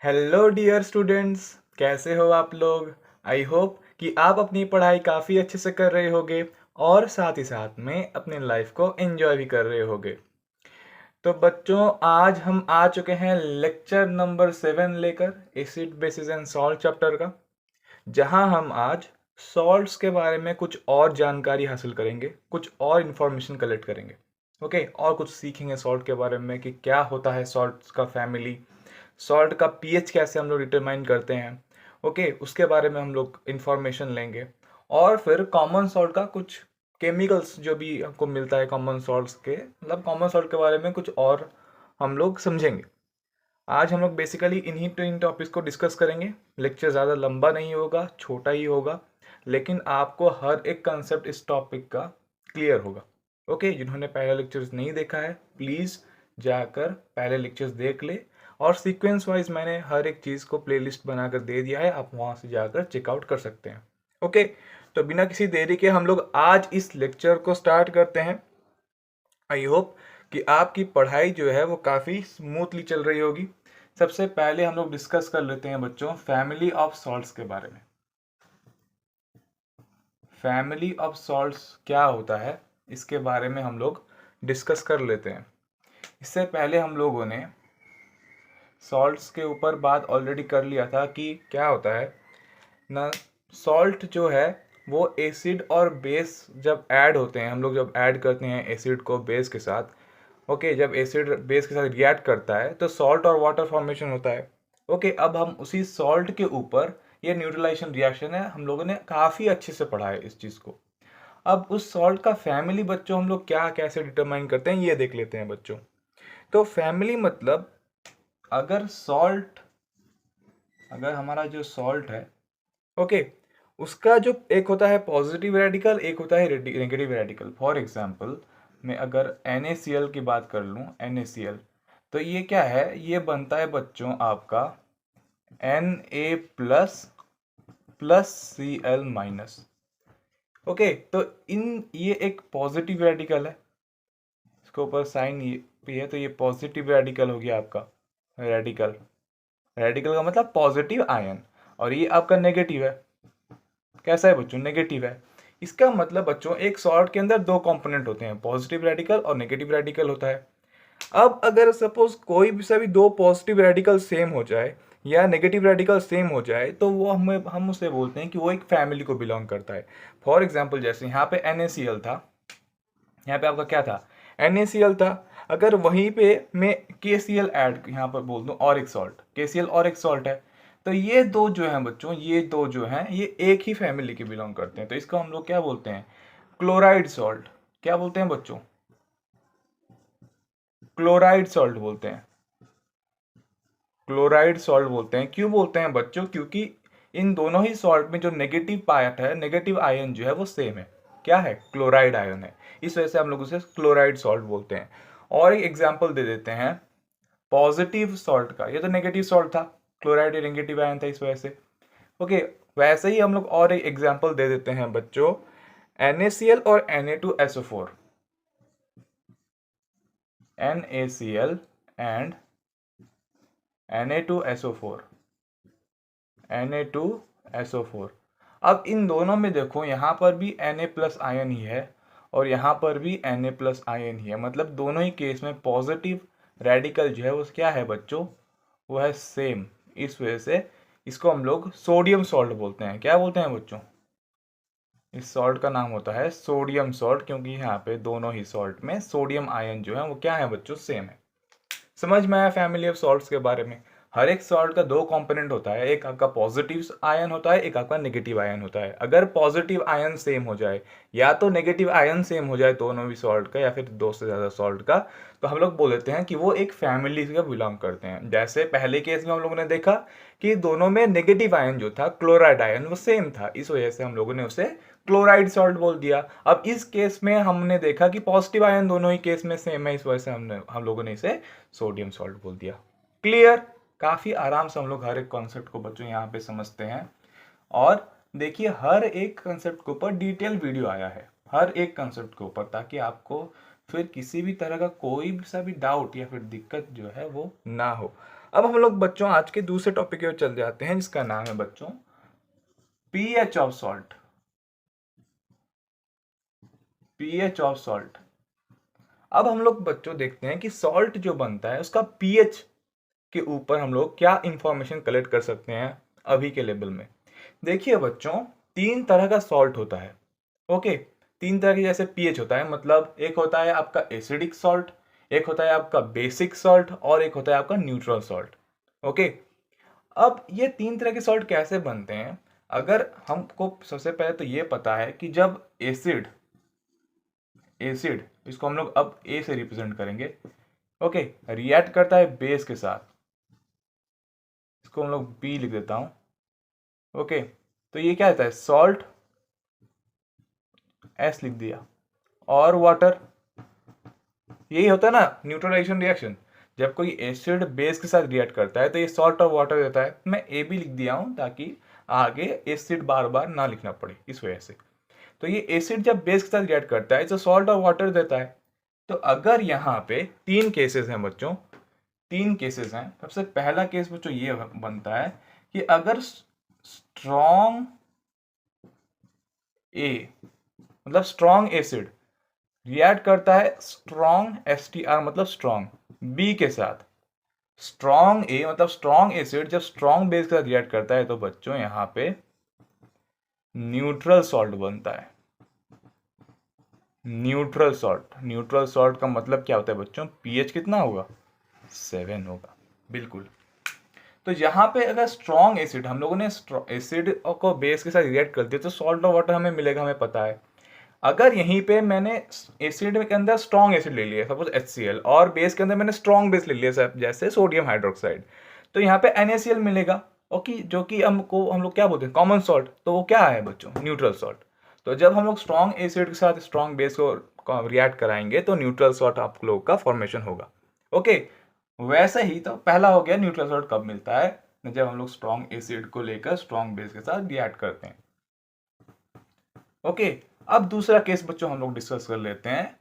Hello dear students, कैसे हो आप लोग। आई होप कि आप अपनी पढ़ाई काफ़ी अच्छे से कर रहे होगे और साथ ही साथ में अपने लाइफ को एंजॉय भी कर रहे होगे। तो बच्चों, आज हम आ चुके हैं लेक्चर नंबर 7 लेकर acid basis and salt chapter का, जहां हम आज सॉल्ट्स के बारे में कुछ और जानकारी हासिल करेंगे, कुछ और इन्फॉर्मेशन कलेक्ट करेंगे। ओके, और कुछ सीखेंगे सॉल्ट के बारे में कि क्या होता है सॉल्ट्स का फैमिली, सॉल्ट का पीएच कैसे हम लोग डिटरमाइन करते हैं। ओके, उसके बारे में हम लोग इन्फॉर्मेशन लेंगे। और फिर कॉमन सॉल्ट का कुछ केमिकल्स जो भी हमको मिलता है कॉमन सॉल्ट्स के, मतलब कॉमन सॉल्ट के बारे में कुछ और हम लोग समझेंगे। आज हम लोग बेसिकली इन्हीं इन टॉपिक्स को डिस्कस करेंगे। लेक्चर ज़्यादा लंबा नहीं होगा, छोटा ही होगा, लेकिन आपको हर एक कंसेप्ट इस टॉपिक का क्लियर होगा। ओके, जिन्होंने पहला लेक्चर्स नहीं देखा है प्लीज़ जाकर पहले लेक्चर्स देख ले, और सीक्वेंस वाइज मैंने हर एक चीज़ को प्लेलिस्ट बनाकर दे दिया है, आप वहाँ से जाकर चेकआउट कर सकते हैं। ओके, तो बिना किसी देरी के हम लोग आज इस लेक्चर को स्टार्ट करते हैं। आई होप कि आपकी पढ़ाई जो है वो काफ़ी स्मूथली चल रही होगी। सबसे पहले हम लोग डिस्कस कर लेते हैं बच्चों फैमिली ऑफ सॉल्ट्स के बारे में। फैमिली ऑफ सॉल्ट्स क्या होता है इसके बारे में हम लोग डिस्कस कर लेते हैं। इससे पहले हम लोगों ने सॉल्ट्स के ऊपर बात ऑलरेडी कर लिया था कि क्या होता है ना। सॉल्ट जो है वो एसिड और बेस जब ऐड होते हैं, हम लोग जब ऐड करते हैं एसिड को बेस के साथ, ओके, जब एसिड बेस के साथ रिएक्ट करता है तो सॉल्ट और वाटर फॉर्मेशन होता है। ओके, अब हम उसी सॉल्ट के ऊपर ये न्यूट्रलाइजेशन रिएक्शन है, हम लोगों ने काफ़ी अच्छे से पढ़ा है इस चीज़ को। अब उस सॉल्ट का फैमिली बच्चों हम लोग क्या कैसे डिटरमाइन करते हैं ये देख लेते हैं बच्चों। तो फैमिली मतलब अगर सॉल्ट, अगर हमारा जो सॉल्ट है, ओके, उसका जो एक होता है पॉजिटिव रेडिकल, एक होता है नेगेटिव रेडिकल। फॉर एग्जांपल मैं अगर NaCl की बात कर लूँ, NaCl, तो ये क्या है, ये बनता है बच्चों आपका Na plus plus Cl minus. Okay, तो ये एक पॉजिटिव रेडिकल है, इसके ऊपर साइन ये भी है, तो ये पॉजिटिव रेडिकल हो गया आपका। रेडिकल, रेडिकल का मतलब पॉजिटिव आयन, और ये आपका नेगेटिव है। कैसा है बच्चों, नेगेटिव है। इसका मतलब बच्चों एक सॉल्ट के अंदर दो कंपोनेंट होते हैं, पॉजिटिव रेडिकल और नेगेटिव रेडिकल होता है। अब अगर सपोज कोई भी सभी दो पॉजिटिव रेडिकल सेम हो जाए या नेगेटिव रेडिकल सेम हो जाए तो वो हम उसे बोलते हैं कि वो एक फैमिली को बिलोंग करता है। फॉर एग्जाम्पल जैसे यहाँ पे NaCl था, यहाँ पे आपका क्या था, NaCl था। अगर वहीं पे मैं KCl ऐड यहाँ पर बोल दूं और एक सॉल्ट, KCl और एक सॉल्ट है, तो ये दो जो हैं बच्चों, ये दो जो हैं ये एक ही फैमिली के बिलोंग करते हैं, तो इसको हम लोग क्या बोलते हैं, क्लोराइड सॉल्ट। क्या बोलते हैं बच्चों, क्लोराइड सॉल्ट बोलते हैं। क्लोराइड सॉल्ट बोलते हैं। क्यों बोलते हैं बच्चों, क्योंकि इन दोनों ही सॉल्ट में जो नेगेटिव पार्ट है, नेगेटिव आयन जो है वो सेम है। क्या है, क्लोराइड आयन है, इस वजह से हम लोग उसे क्लोराइड सॉल्ट बोलते हैं। और एक एग्जांपल दे देते हैं पॉजिटिव सॉल्ट का, ये तो नेगेटिव सॉल्ट था, क्लोराइड नेगेटिव आयन था इस वजह से। ओके, वैसे ही हम लोग और एक एग्जांपल दे देते हैं बच्चों, NaCl और Na2SO4, NaCl and Na2SO4, Na2SO4। अब इन दोनों में देखो, यहाँ पर भी Na प्लस आयन ही है और यहाँ पर भी Na प्लस आयन ही है, मतलब दोनों ही केस में पॉजिटिव रेडिकल जो है वो क्या है बच्चों, वो है सेम। इस वजह से इसको हम लोग सोडियम सॉल्ट बोलते हैं। क्या बोलते हैं बच्चों, इस सॉल्ट का नाम होता है सोडियम सॉल्ट, क्योंकि यहाँ पे दोनों ही सॉल्ट में सोडियम आयन जो है वो क्या है बच्चों, सेम है। समझ में आया फैमिली ऑफ सॉल्ट्स के बारे में। हर एक सॉल्ट का दो कंपोनेंट होता है, एक आपका पॉजिटिव आयन होता है, एक आपका नेगेटिव आयन होता है। अगर पॉजिटिव आयन सेम हो जाए या तो नेगेटिव आयन सेम हो जाए दोनों भी सॉल्ट का, या फिर दो से ज़्यादा सॉल्ट का, तो हम लोग बोल देते हैं कि वो एक फैमिली से बिलोंग करते हैं। जैसे पहले केस में हम लोगों ने देखा कि दोनों में नेगेटिव आयन जो था, क्लोराइड आयन, वो सेम था, इस वजह से हम लोगों ने उसे क्लोराइड सॉल्ट बोल दिया। अब इस केस में हमने देखा कि पॉजिटिव आयन दोनों ही केस में सेम है, इस वजह से हम लोगों ने इसे सोडियम सॉल्ट बोल दिया। क्लियर, काफ़ी आराम से हम लोग हर एक कॉन्सेप्ट को बच्चों यहाँ पे समझते हैं। और देखिए हर एक कॉन्सेप्ट के ऊपर डिटेल वीडियो आया है, हर एक कॉन्सेप्ट के ऊपर, ताकि आपको फिर किसी भी तरह का कोई भी सा भी डाउट या फिर दिक्कत जो है वो ना हो। अब हम लोग बच्चों आज के दूसरे टॉपिक की ओर चल जाते हैं, जिसका नाम है बच्चों pH of salt. PH of salt. अब हम लोग बच्चों देखते हैं कि सॉल्ट जो बनता है उसका पीएच के ऊपर हम लोग क्या इंफॉर्मेशन कलेक्ट कर सकते हैं अभी के लेवल में। देखिए बच्चों, तीन तरह का सॉल्ट होता है। ओके, तीन तरह के जैसे पीएच होता है, मतलब एक होता है आपका एसिडिक सॉल्ट, एक होता है आपका बेसिक सॉल्ट और एक होता है आपका न्यूट्रल सॉल्ट। ओके, अब ये तीन तरह के सॉल्ट कैसे बनते हैं, अगर हमको सबसे पहले तो ये पता है कि जब एसिड एसिड इसको हम लोग अब ए से रिप्रेजेंट करेंगे। ओके, रिएक्ट करता है बेस के साथ, इसको हम लोग बी लिख देता हूं। ओके, तो ये क्या होता है, सॉल्ट एस लिख दिया, और वाटर, यही होता है ना न्यूट्रलाइजेशन रिएक्शन। जब कोई एसिड बेस के साथ रिएक्ट करता है तो ये सॉल्ट और वाटर देता है। मैं ए भी लिख दिया हूं ताकि आगे एसिड बार बार ना लिखना पड़े, इस वजह से। तो ये एसिड जब बेस के साथ रिएक्ट करता है तो सॉल्ट और वाटर देता है। तो अगर यहाँ पे तीन केसेस हैं बच्चों, तीन केसेस हैं। सबसे पहला केस बच्चों ये बनता है कि अगर स्ट्रॉन्ग ए मतलब स्ट्रॉन्ग एसिड रिएक्ट करता है स्ट्रॉन्ग एस टी आर मतलब स्ट्रॉन्ग बी के साथ, स्ट्रॉन्ग ए मतलब स्ट्रॉन्ग एसिड जब स्ट्रॉन्ग बेस के साथ रिएक्ट करता है तो बच्चों यहां पे न्यूट्रल सॉल्ट बनता है। न्यूट्रल सॉल्ट, न्यूट्रल सॉल्ट का मतलब क्या होता है बच्चों, पीएच कितना होगा, 7 होगा। बिल्कुल। तो यहाँ पे अगर स्ट्रॉन्ग एसिड, हम लोगों ने एसिड को बेस के साथ रिएक्ट कर दिया तो सॉल्ट और वाटर हमें मिलेगा, हमें पता है। अगर यहीं पे मैंने एसिड के अंदर स्ट्रॉन्ग एसिड ले लिया, सपोज HCl, और बेस के अंदर मैंने स्ट्रॉन्ग बेस ले लिया जैसे सोडियम हाइड्रोक्साइड, तो यहाँ पे NaCl मिलेगा। ओके, जो कि हम लोग क्या बोलते हैं, कॉमन सॉल्ट। तो वो क्या है बच्चों, न्यूट्रल सॉल्ट। तो जब हम लोग स्ट्रॉन्ग एसिड के साथ स्ट्रॉन्ग बेस को रिएक्ट कराएंगे तो न्यूट्रल सॉल्ट आप लोग का फॉर्मेशन होगा। ओके, वैसे ही तो पहला हो गया न्यूट्रल सॉल्ट कब मिलता है, जब हम लोग स्ट्रॉन्ग एसिड को लेकर स्ट्रॉन्ग बेस के साथ रिएक्ट करते हैं। ओके, अब दूसरा केस बच्चों हम लोग डिस्कस कर लेते हैं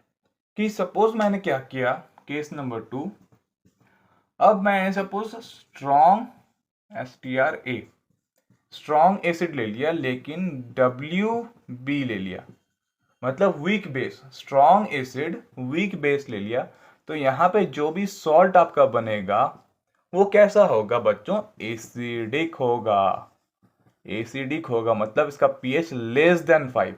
कि सपोज मैंने क्या किया, केस नंबर 2। अब मैंने suppose strong STRA strong acid ले लिया, लेकिन WB ले लिया, मतलब weak base. Strong acid weak base ले लिया, तो यहाँ पे जो भी सॉल्ट आपका बनेगा वो कैसा होगा बच्चों, एसिडिक होगा। एसिडिक होगा मतलब इसका pH less than 5,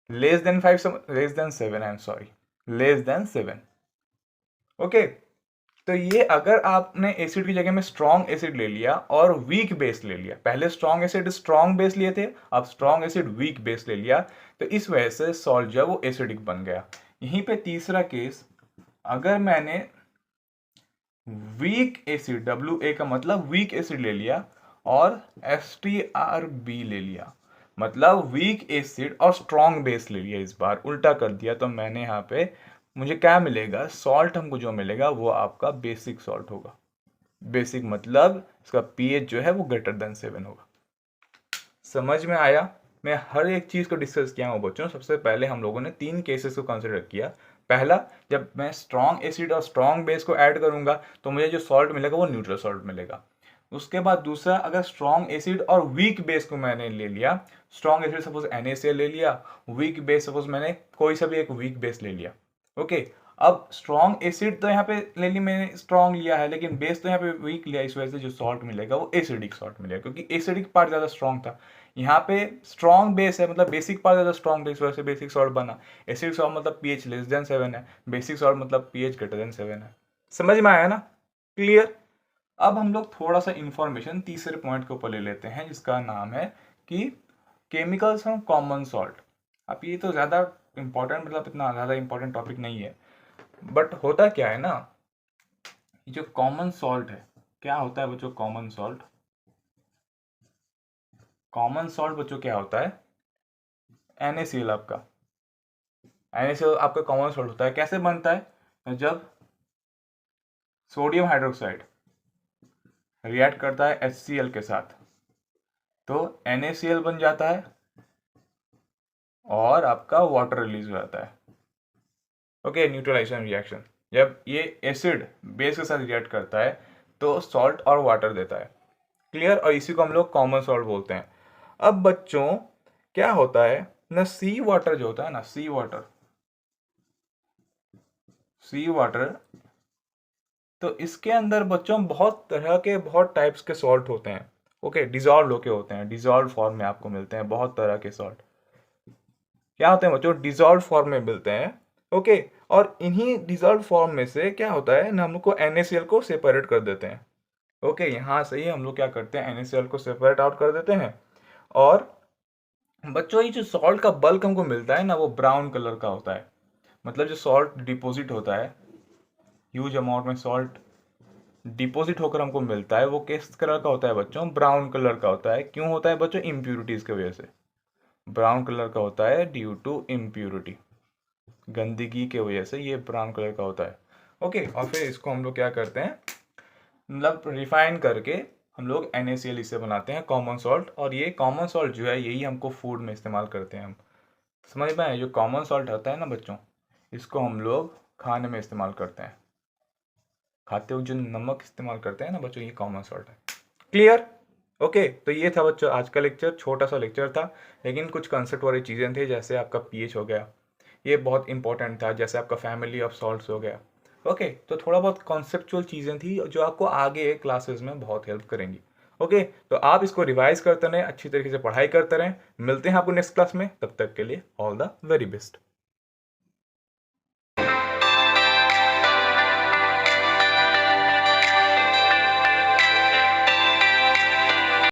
less than 5, less than 7, I am sorry, less than 7। Okay, तो ये अगर आपने एसिड की जगह में स्ट्रॉन्ग एसिड ले लिया और वीक बेस ले लिया, पहले स्ट्रॉन्ग एसिड स्ट्रॉन्ग बेस लिए थे, अब स्ट्रॉन्ग एसिड वीक बेस ले लिया, तो इस वजह से सॉल्ट जो है वो एसिडिक बन गया। यहीं पे तीसरा केस, अगर मैंने वीक एसिड, WA का मतलब वीक एसिड ले लिया, और STRB ले लिया, मतलब वीक एसिड और स्ट्रॉन्ग बेस ले लिया, इस बार उल्टा कर दिया, तो मैंने यहाँ पे मुझे क्या मिलेगा, सॉल्ट हमको जो मिलेगा वो आपका बेसिक सॉल्ट होगा। बेसिक मतलब इसका पीएच जो है वो ग्रेटर देन 7 होगा। समझ में आया? मैं हर एक चीज़ को डिस्कस किया हूँ बच्चों। सबसे पहले हम लोगों ने तीन केसेस को कंसिडर किया। पहला, जब मैं स्ट्रॉन्ग एसिड और स्ट्रॉन्ग बेस को ऐड करूंगा तो मुझे जो सॉल्ट मिलेगा वो न्यूट्रल सॉल्ट मिलेगा। उसके बाद दूसरा, अगर स्ट्रॉन्ग एसिड और वीक बेस को मैंने ले लिया, स्ट्रॉन्ग एसिड सपोज NaCl ले लिया, वीक बेस सपोज मैंने कोई सा भी एक वीक बेस ले लिया। ओके, अब स्ट्रॉन्ग एसिड तो यहाँ पे ले ली मैंने, स्ट्रॉन्ग लिया है, लेकिन बेस तो यहाँ पे वीक लिया, इस वजह से जो सॉल्ट मिलेगा वो एसिडिक सॉल्ट मिलेगा, क्योंकि एसिडिक पार्ट ज़्यादा स्ट्रॉन्ग था। यहाँ पे स्ट्रॉन्ग बेस है, मतलब बेसिक पार्ट ज़्यादा स्ट्रॉन्ग था, इस वजह से बेसिक सॉल्ट बना। एसिडिक सॉल्ट मतलब पीएच लेस देन 7 है, बेसिक सॉल्ट मतलब पीएच ग्रेटर देन 7 है। समझ में आया ना? क्लियर? अब हम लोग थोड़ा सा इंफॉर्मेशन तीसरे पॉइंट के ऊपर ले लेते हैं, जिसका नाम है कि केमिकल्स फ्रॉम कॉमन सॉल्ट। अब ये तो ज़्यादा इंपॉर्टेंट, मतलब इतना ज़्यादा इंपॉर्टेंट टॉपिक नहीं है, बट होता क्या है ना, जो कॉमन सॉल्ट है, क्या होता है बच्चों कॉमन सॉल्ट? कॉमन सॉल्ट बच्चों क्या होता है, NaCl आपका, NaCl आपका कॉमन सॉल्ट होता है। कैसे बनता है, जब सोडियम हाइड्रोक्साइड रिएक्ट करता है HCl के साथ तो NaCl बन जाता है और आपका वाटर रिलीज हो जाता है। ओके, न्यूट्रलाइजेशन रिएक्शन, जब ये एसिड बेस के साथ रिएक्ट करता है तो सॉल्ट और वाटर देता है। क्लियर? और इसी को हम लोग कॉमन सॉल्ट बोलते हैं। अब बच्चों क्या होता है ना, सी वाटर जो होता है ना, सी वाटर, तो इसके अंदर बच्चों बहुत तरह के, बहुत टाइप्स के सॉल्ट होते हैं। ओके, डिजॉल्व होके होते हैं, डिजॉल्व फॉर्म में आपको मिलते हैं बहुत तरह के सॉल्ट। क्या होते हैं बच्चों? डिजॉल्व फॉर्म में मिलते हैं। ओके, और इन्हीं डिजॉल्व फॉर्म में से क्या होता है ना, हम लोग को NaCl को सेपरेट कर देते हैं। ओके, यहाँ से ही हम लोग क्या करते हैं, NaCl को सेपरेट आउट कर देते हैं। और बच्चों ये जो सॉल्ट का बल्क हमको मिलता है ना, वो ब्राउन कलर का होता है। मतलब जो सॉल्ट डिपॉजिट होता है, ह्यूज अमाउंट में सॉल्ट डिपॉजिट होकर हमको मिलता है, वो किस कलर का होता है बच्चों? ब्राउन कलर का होता है। क्यों होता है बच्चों? इम्प्यूरिटीज की वजह से ब्राउन कलर का होता है, ड्यू टू इम्प्यूरिटी, गंदगी के वजह से ये ब्राउन कलर का होता है। ओके, और फिर इसको हम लोग क्या करते हैं, मतलब रिफाइन करके हम लोग NaCl इससे बनाते हैं, कॉमन सॉल्ट। और ये कॉमन सॉल्ट जो है यही हमको फूड में इस्तेमाल करते हैं हम। समझ में आए? जो कॉमन सॉल्ट होता है ना बच्चों, इसको हम लोग खाने में इस्तेमाल करते हैं। खाते हुए जो नमक इस्तेमाल करते हैं ना बच्चों, ये कॉमन सॉल्ट है। क्लियर? ओके, तो ये था बच्चों आज का लेक्चर, छोटा सा लेक्चर था, लेकिन कुछ कंसेप्ट वाली चीज़ें थी, जैसे आपका pH हो गया, ये बहुत इंपॉर्टेंट था, जैसे आपका फैमिली ऑफ सॉल्ट्स हो गया। ओके, तो थोड़ा बहुत कॉन्सेप्चुअल चीज़ें थी जो आपको आगे क्लासेस में बहुत हेल्प करेंगी। ओके, तो आप इसको रिवाइज करते रहें, अच्छी तरीके से पढ़ाई करते रहें। मिलते हैं आपको नेक्स्ट क्लास में, तब तक के लिए ऑल द वेरी बेस्ट।